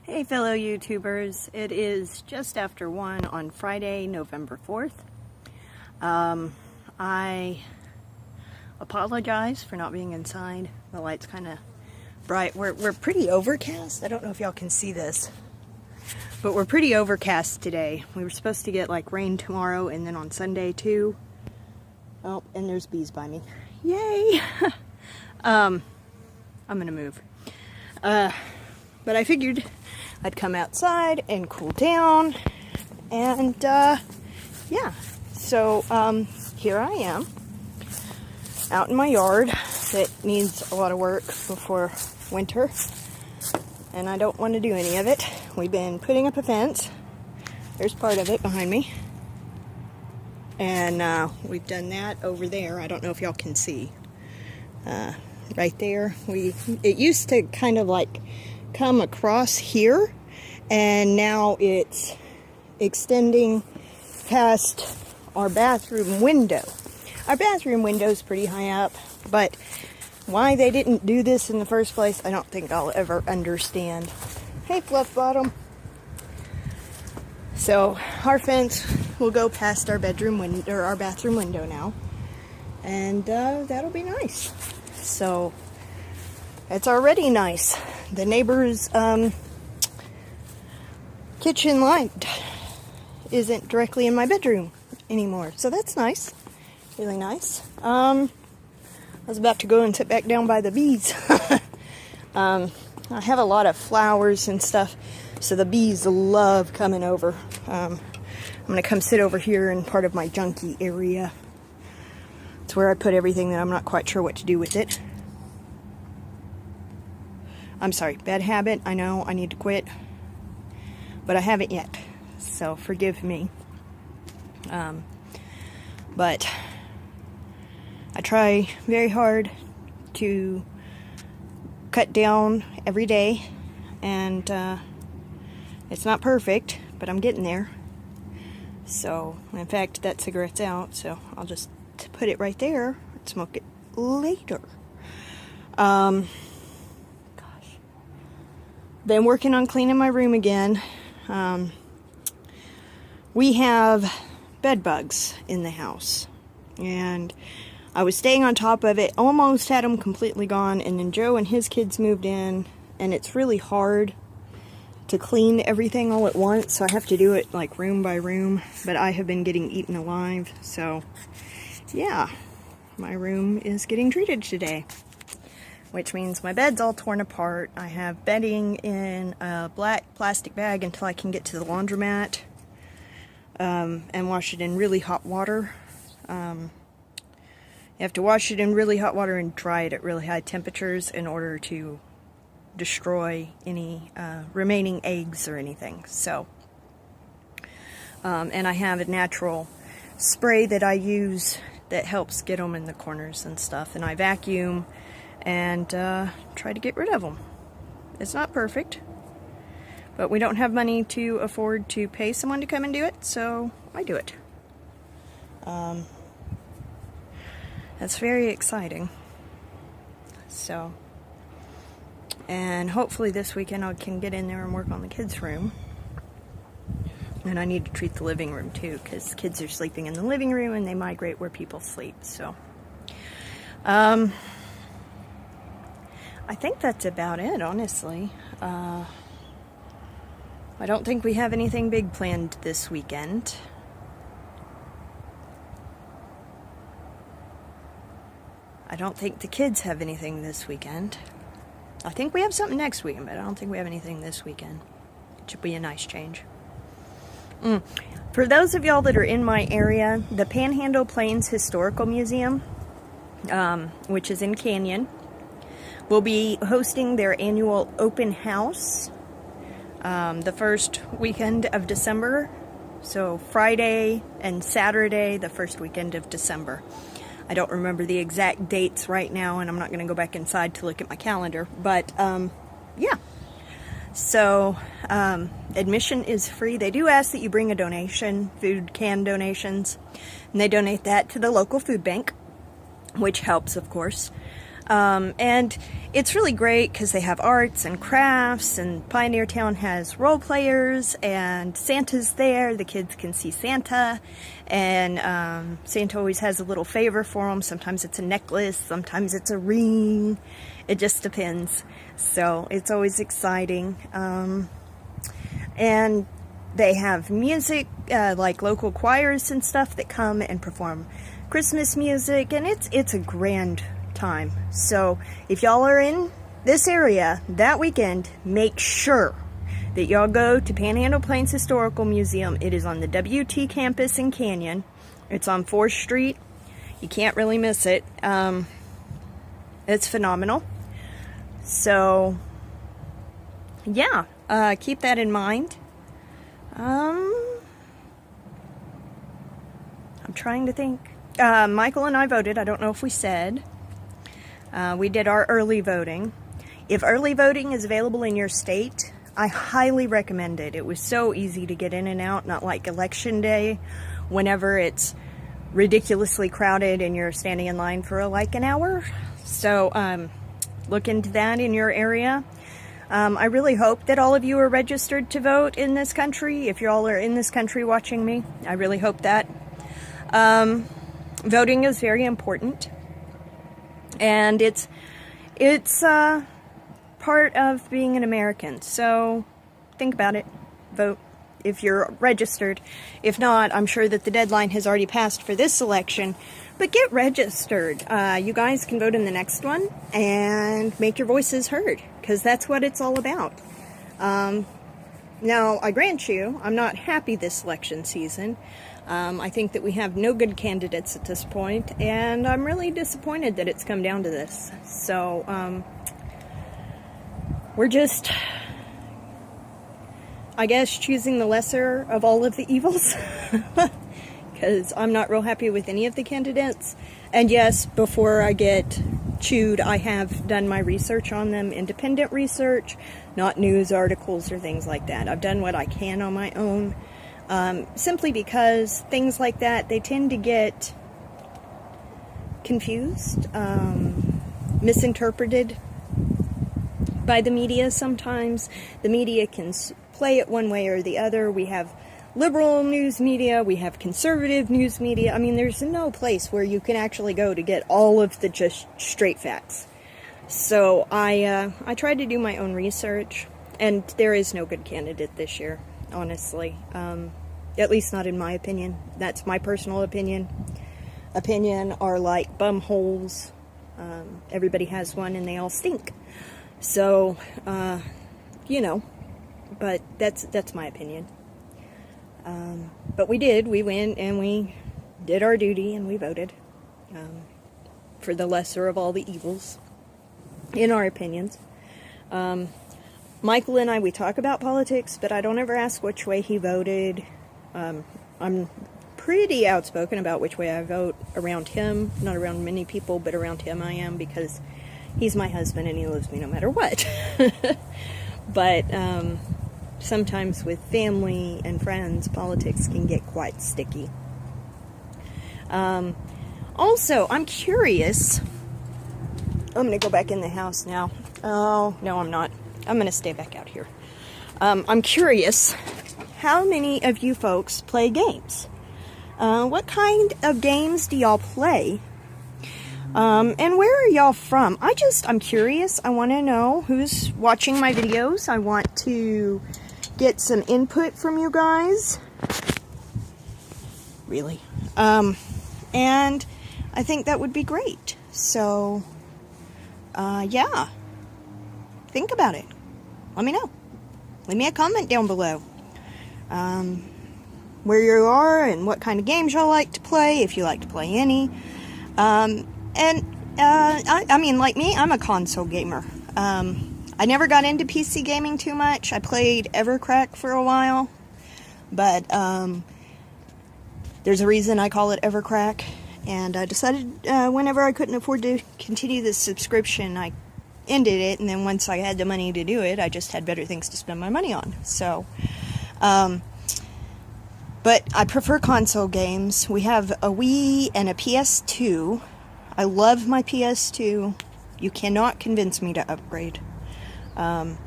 Hey fellow YouTubers, it is just after 1 on Friday, November 4th. I apologize for not being inside. The light's kind of bright. We're pretty overcast. I don't know if y'all can see this, but we're pretty overcast today. We were supposed to get like rain tomorrow and then on Sunday too. Oh, and there's bees by me. Yay! I'm gonna move. But I figured I'd come outside and cool down, and yeah, so here I am out in my yard that needs a lot of work before winter, and I don't want to do any of it. We've been putting up a fence. There's part of it behind me, and we've done that over there. I don't know if y'all can see right there. It used to kind of like come across here, and now it's extending past our bathroom window. Our bathroom window is pretty high up, but why they didn't do this in the first place, I don't think I'll ever understand. Hey, Fluff Bottom. So our fence will go past our bedroom window, or our bathroom window now, and that'll be nice. So it's already nice. The neighbor's kitchen light isn't directly in my bedroom anymore, so that's nice. Really nice. I was about to go and sit back down by the bees. I have a lot of flowers and stuff, so the bees love coming over. I'm going to come sit over here in part of my junky area. It's where I put everything that I'm not quite sure what to do with it. I'm sorry, bad habit, I know, I need to quit, but I haven't yet, so forgive me. But I try very hard to cut down every day, and it's not perfect, but I'm getting there. So, in fact, that cigarette's out, so I'll just put it right there and smoke it later. Been working on cleaning my room again. We have bed bugs in the house, and I was staying on top of it, almost had them completely gone, and then Joe and his kids moved in, and it's really hard to clean everything all at once, so I have to do it like room by room, but I have been getting eaten alive, so yeah, my room is getting treated today. Which means my bed's all torn apart. I have bedding in a black plastic bag until I can get to the laundromat and wash it in really hot water. You have to wash it in really hot water and dry it at really high temperatures in order to destroy any remaining eggs or anything. So, and I have a natural spray that I use that helps get them in the corners and stuff, and I vacuum and try to get rid of them. It's not perfect, but we don't have money to afford to pay someone to come and do it, so I do it. That's very exciting. So, and hopefully this weekend I can get in there and work on the kids' room. And I need to treat the living room too, because kids are sleeping in the living room and they migrate where people sleep, so. I think that's about it, honestly. I don't think we have anything big planned this weekend. I don't think the kids have anything this weekend. I think we have something next weekend, but I don't think we have anything this weekend. It should be a nice change. For those of y'all that are in my area, the Panhandle Plains Historical Museum, which is in Canyon, will be hosting their annual open house the first weekend of December. So Friday and Saturday, the first weekend of December. I don't remember the exact dates right now, and I'm not going to go back inside to look at my calendar. But yeah. So admission is free. They do ask that you bring a donation, food can donations, and they donate that to the local food bank, which helps, of course. And it's really great because they have arts and crafts, and Pioneer Town has role players, and Santa's there. The kids can see Santa, and Santa always has a little favor for them. Sometimes it's a necklace, sometimes it's a ring. It just depends. So it's always exciting. And they have music, like local choirs and stuff that come and perform Christmas music, and it's a grand time. So if y'all are in this area that weekend, make sure that y'all go to Panhandle Plains Historical Museum. It is on the WT campus in Canyon. It's on 4th Street. You can't really miss it. It's phenomenal. So yeah, keep that in mind. I'm trying to think. Michael and I voted. I don't know if we said. We did our early voting. If early voting is available in your state, I highly recommend it. It was so easy to get in and out, not like election day, whenever it's ridiculously crowded and you're standing in line for like an hour. So look into that in your area. I really hope that all of you are registered to vote in this country. If you all are in this country watching me, I really hope that. Voting is very important. And it's part of being an American. So think about it. Vote if you're registered. If not, I'm sure that the deadline has already passed for this election. But get registered. You guys can vote in the next one and make your voices heard, because that's what it's all about. Now, I grant you, I'm not happy this election season. I think that we have no good candidates at this point, and I'm really disappointed that it's come down to this. So, we're just, I guess, choosing the lesser of all of the evils, because I'm not real happy with any of the candidates. And yes, before I get chewed, I have done my research on them, independent research, not news articles or things like that. I've done what I can on my own. Simply because things like that, they tend to get confused, misinterpreted by the media sometimes. The media can play it one way or the other. We have liberal news media, we have conservative news media. I mean, there's no place where you can actually go to get all of the just straight facts. So I tried to do my own research, and there is no good candidate this year. Honestly, at least not in my opinion. That's my personal opinion. Opinion are like bum holes. Everybody has one and they all stink. So, you know, but that's my opinion. But we went and we did our duty and we voted for the lesser of all the evils, in our opinions. Michael and I, we talk about politics, but I don't ever ask which way he voted. I'm pretty outspoken about which way I vote around him. Not around many people, but around him I am, because he's my husband and he loves me no matter what. But sometimes with family and friends, politics can get quite sticky. Also, I'm curious. I'm going to go back in the house now. Oh, no, I'm not. I'm going to stay back out here. I'm curious, how many of you folks play games? What kind of games do y'all play? And where are y'all from? I'm curious. I want to know who's watching my videos. I want to get some input from you guys. Really. And I think that would be great. So, yeah. Think about it. Let me know. Leave me a comment down below. Where you are and what kind of games y'all like to play, if you like to play any. I mean, like me, I'm a console gamer. I never got into PC gaming too much. I played Evercrack for a while, but there's a reason I call it Evercrack, and I decided whenever I couldn't afford to continue the subscription, I ended it, and then once I had the money to do it, I just had better things to spend my money on. So, but I prefer console games. We have a Wii and a PS2. I love my PS2. You cannot convince me to upgrade. I'm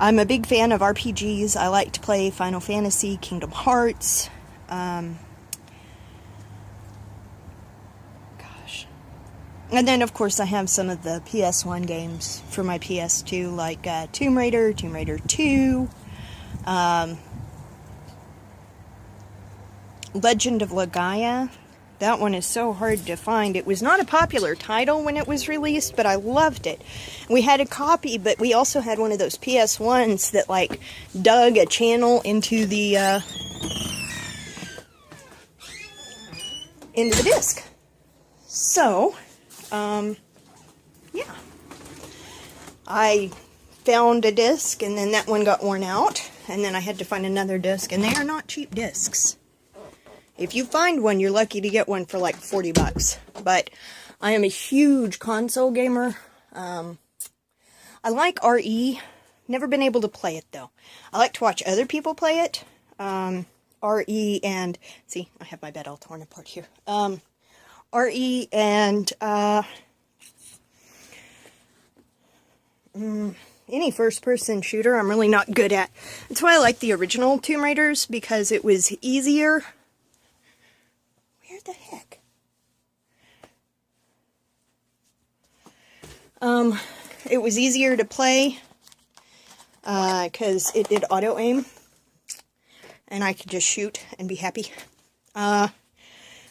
a big fan of RPGs. I like to play Final Fantasy, Kingdom Hearts. And then, of course, I have some of the PS1 games for my PS2, like Tomb Raider, Tomb Raider 2, Legend of Legaia. That one is so hard to find. It was not a popular title when it was released, but I loved it. We had a copy, but we also had one of those PS1s that, like, dug a channel into the disc. So, yeah. I found a disc, and then that one got worn out, and then I had to find another disc, and they are not cheap discs. If you find one, you're lucky to get one for like $40. But I am a huge console gamer. I like RE. Never been able to play it, though. I like to watch other people play it. RE and... See, I have my bed all torn apart here. RE and... any first-person shooter I'm really not good at. That's why I like the original Tomb Raiders, because it was easier... Where the heck? It was easier to play because it did auto-aim, and I could just shoot and be happy. But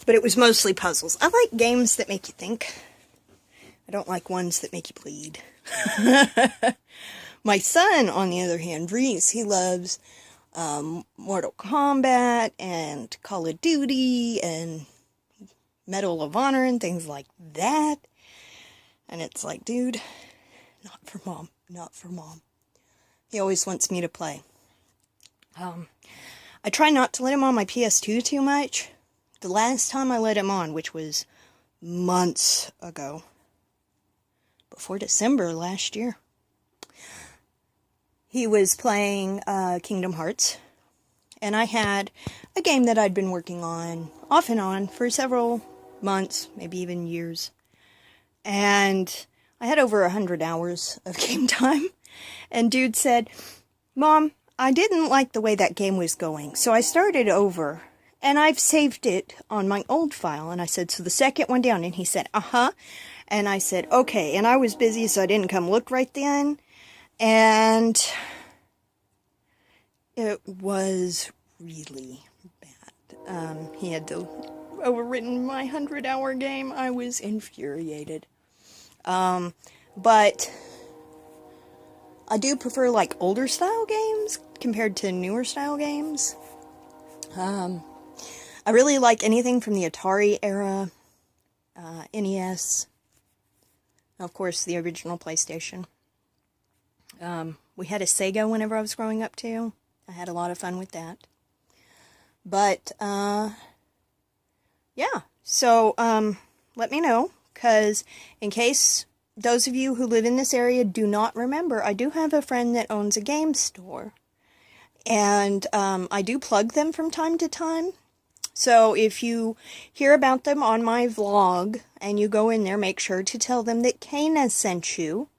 it was mostly puzzles. I like games that make you think. I don't like ones that make you bleed. My son, on the other hand, Reese, he loves Mortal Kombat and Call of Duty and Medal of Honor and things like that. And it's like, dude, not for mom, not for mom. He always wants me to play. I try not to let him on my PS2 too much. The last time I let him on, which was months ago, before December last year, he was playing Kingdom Hearts, and I had a game that I'd been working on, off and on, for several months, maybe even years, and I had over 100 hours of game time, and dude said, Mom, I didn't like the way that game was going, so I started over, and I've saved it on my old file, and I said, so the second one down, and he said, uh-huh, and I said, okay, and I was busy, so I didn't come look right then, and it was really bad. He had overwritten my 100-hour game. I was infuriated. But I do prefer, like, older style games compared to newer style games. I really like anything from the Atari era, NES, of course, the original PlayStation. We had a Sega whenever I was growing up, too. I had a lot of fun with that. But, yeah. So, let me know, because in case those of you who live in this area do not remember, I do have a friend that owns a game store. And, I do plug them from time to time. So, if you hear about them on my vlog, and you go in there, make sure to tell them that Kana sent you.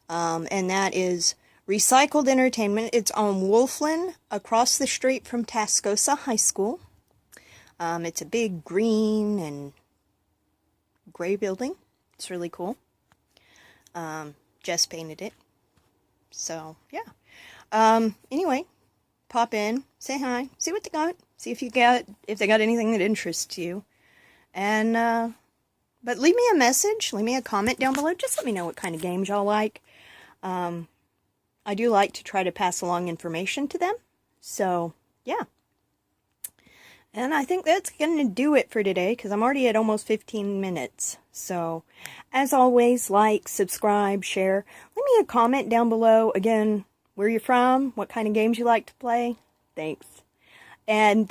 And that is Recycled Entertainment. It's on Wolflin, across the street from Tascosa High School. It's a big green and gray building. It's really cool. Jess painted it. So, yeah. Anyway, pop in, say hi, see what they got, see if they got anything that interests you. And, but leave me a message, leave me a comment down below. Just let me know what kind of games y'all like. I do like to try to pass along information to them. So, yeah. And I think that's going to do it for today, because I'm already at almost 15 minutes. So, as always, like, subscribe, share. Leave me a comment down below. Again, where you're from, what kind of games you like to play. Thanks. And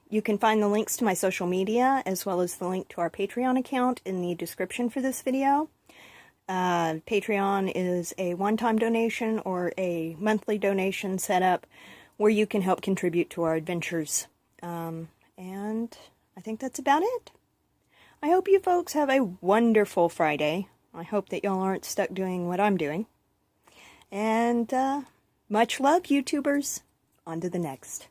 you can find the links to my social media, as well as the link to our Patreon account in the description for this video. Patreon is a one-time donation or a monthly donation setup where you can help contribute to our adventures. And I think that's about it. I hope you folks have a wonderful Friday. I hope that y'all aren't stuck doing what I'm doing. And much love, YouTubers. On to the next.